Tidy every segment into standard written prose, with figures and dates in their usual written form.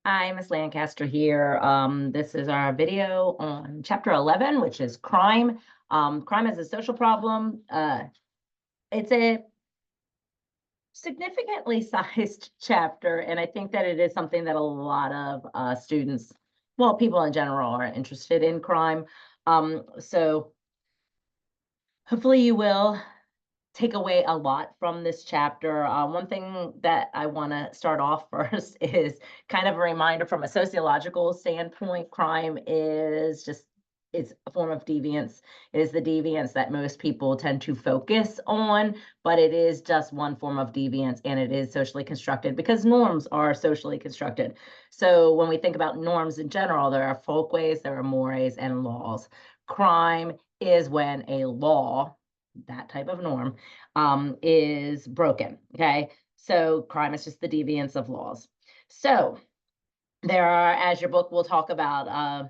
Hi, Ms. Lancaster here. This is our video on Chapter 11, which is crime. Crime is a social problem. It's a significantly sized chapter, and I think that it is something that a lot of students, well, people in general, are interested in crime. So hopefully you will take away a lot from this chapter. One thing that I want to start off first is kind of a reminder from a sociological standpoint. Crime is just it's a form of deviance. It is the deviance that most people tend to focus on, but it is just one form of deviance, and it is socially constructed because norms are socially constructed. So when we think about norms in general, there are folkways, there are mores, and laws. Crime is when a law, that type of norm, is broken. Okay. So crime is just the deviance of laws. So there are, as your book will talk about,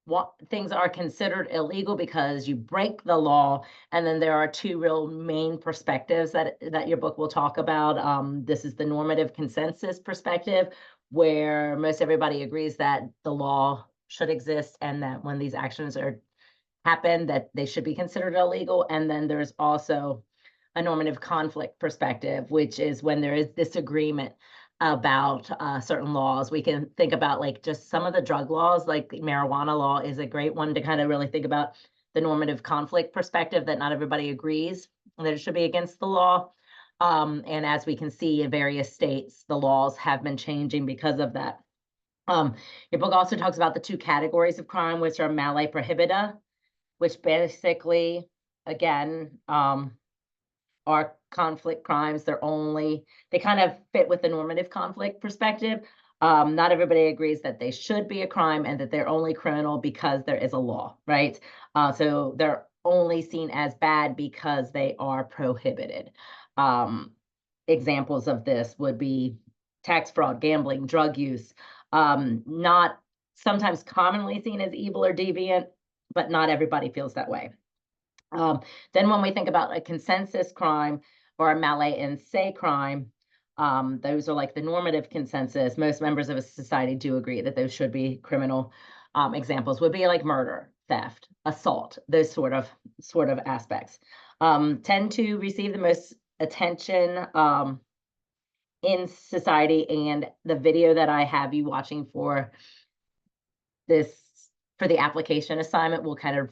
what things are considered illegal because you break the law, and then there are two real main perspectives that your book will talk about. This is the normative consensus perspective, where most everybody agrees that the law should exist and that when these actions are happen that they should be considered illegal. And then there's also a normative conflict perspective, which is when there is disagreement about certain laws. We can think about like just some of the drug laws, like marijuana law is a great one to kind of really think about the normative conflict perspective, that not everybody agrees that it should be against the law. And as we can see in various states, the laws have been changing because of that. Your book also talks about the two categories of crime, which are male prohibita, which basically, again, are conflict crimes. They kind of fit with the normative conflict perspective. Not everybody agrees that they should be a crime and that they're only criminal because there is a law, right? So they're only seen as bad because they are prohibited. Um, Examples of this would be tax fraud, gambling, drug use, not sometimes commonly seen as evil or deviant, but not everybody feels that way. Then when we think about a consensus crime or a male in se crime, those are like the normative consensus. Most members of a society do agree that those should be criminal. Examples would be like murder, theft, assault, those sort of aspects. Tend to receive the most attention in society. And the video that I have you watching for this, for the application assignment, will kind of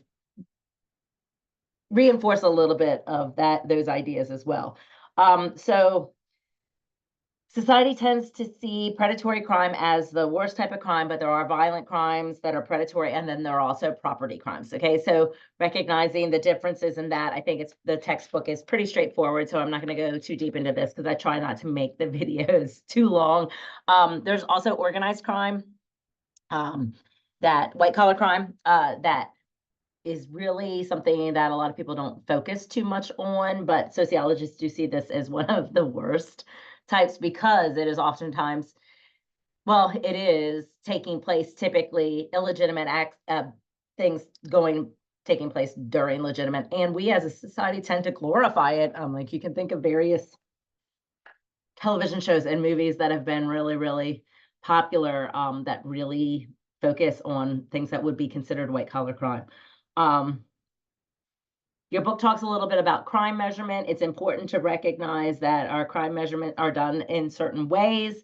reinforce a little bit of those ideas as well. So society tends to see predatory crime as the worst type of crime, but there are violent crimes that are predatory, and then there are also property crimes. Okay, so recognizing the differences in that, I think the textbook is pretty straightforward, so I'm not going to go too deep into this because I try not to make the videos too long. There's also organized crime, that white collar crime, that is really something that a lot of people don't focus too much on, but sociologists do see this as one of the worst types because it is oftentimes, well, it is taking place typically illegitimate acts, things taking place during legitimate, and we as a society tend to glorify it. Like you can think of various television shows and movies that have been really, really popular, that really focus on things that would be considered white collar crime. Um, your book talks a little bit about crime measurement. It's important to recognize that our crime measurement are done in certain ways.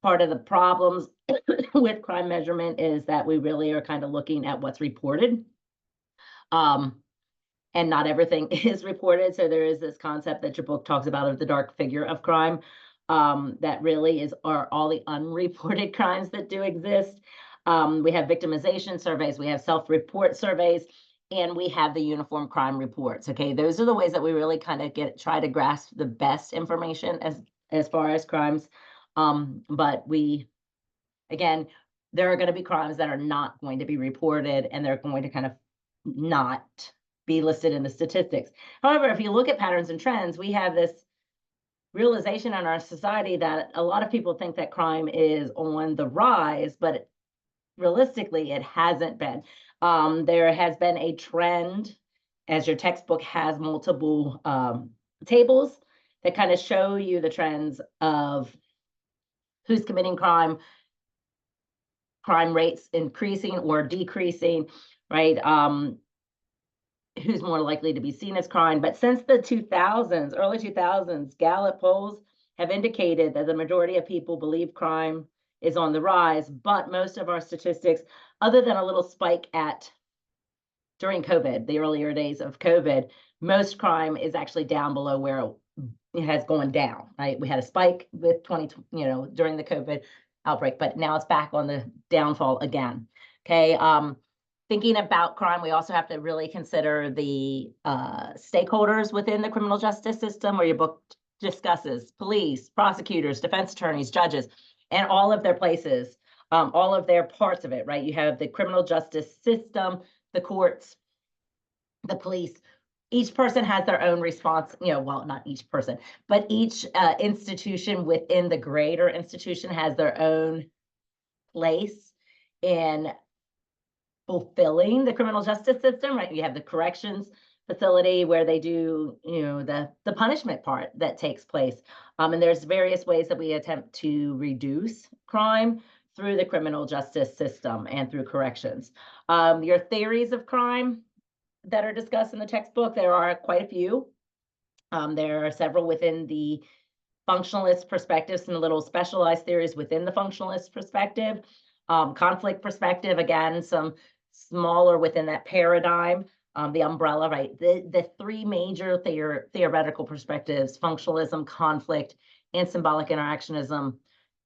Part of the problems with crime measurement is that we really are kind of looking at what's reported. And not everything is reported. So there is this concept that your book talks about of the dark figure of crime, that really are all the unreported crimes that do exist. We have victimization surveys, we have self-report surveys, and we have the uniform crime reports. Okay, those are the ways that we really kind of try to grasp the best information as far as crimes. But again, there are going to be crimes that are not going to be reported, and they're going to kind of not be listed in the statistics. However, if you look at patterns and trends, we have this realization in our society that a lot of people think that crime is on the rise, but realistically, it hasn't been. There has been a trend, as your textbook has multiple tables that kind of show you the trends of who's committing crime rates increasing or decreasing, right? Who's more likely to be seen as crime. But since the 2000s, early 2000s, Gallup polls have indicated that the majority of people believe crime is on the rise, but most of our statistics, other than a little spike during COVID, the earlier days of COVID, most crime is actually down below where it has gone down, right? We had a spike with during the COVID outbreak, but now it's back on the downfall again. Okay. Thinking about crime, we also have to really consider the stakeholders within the criminal justice system, where your book discusses police, prosecutors, defense attorneys, judges, and all of their places, all of their parts of it, right? You have the criminal justice system, the courts, the police. Each person has their own response, well, not each person, but each institution within the greater institution has their own place in fulfilling the criminal justice system, right? You have the corrections facility where they do, the punishment part that takes place. And there's various ways that we attempt to reduce crime through the criminal justice system and through corrections. Your theories of crime that are discussed in the textbook, there are quite a few. There are several within the functionalist perspective, some little specialized theories within the functionalist perspective. Conflict perspective, again, some smaller within that paradigm, the umbrella, right? The three major theoretical perspectives, functionalism, conflict, and symbolic interactionism,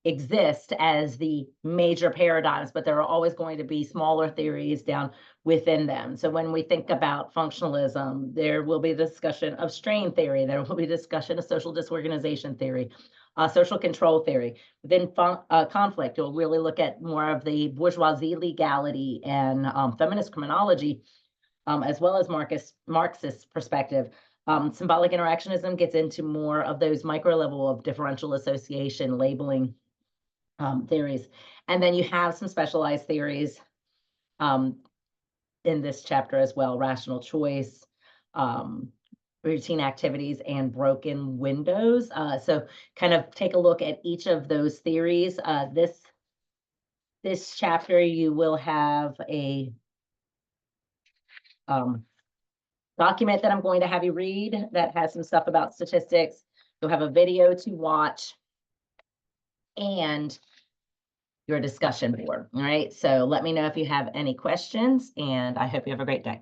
exist as the major paradigms, but there are always going to be smaller theories down within them. So when we think about functionalism, there will be discussion of strain theory, there will be discussion of social disorganization theory, social control theory. Within conflict, you'll really look at more of the bourgeoisie legality and feminist criminology, as well as Marxist perspective. Symbolic interactionism gets into more of those micro level of differential association, labeling theories. And then you have some specialized theories in this chapter as well: rational choice, routine activities, and broken windows. So kind of take a look at each of those theories. This chapter, you will have a document that I'm going to have you read that has some stuff about statistics. You'll have a video to watch and your discussion board. All right. So let me know if you have any questions, and I hope you have a great day.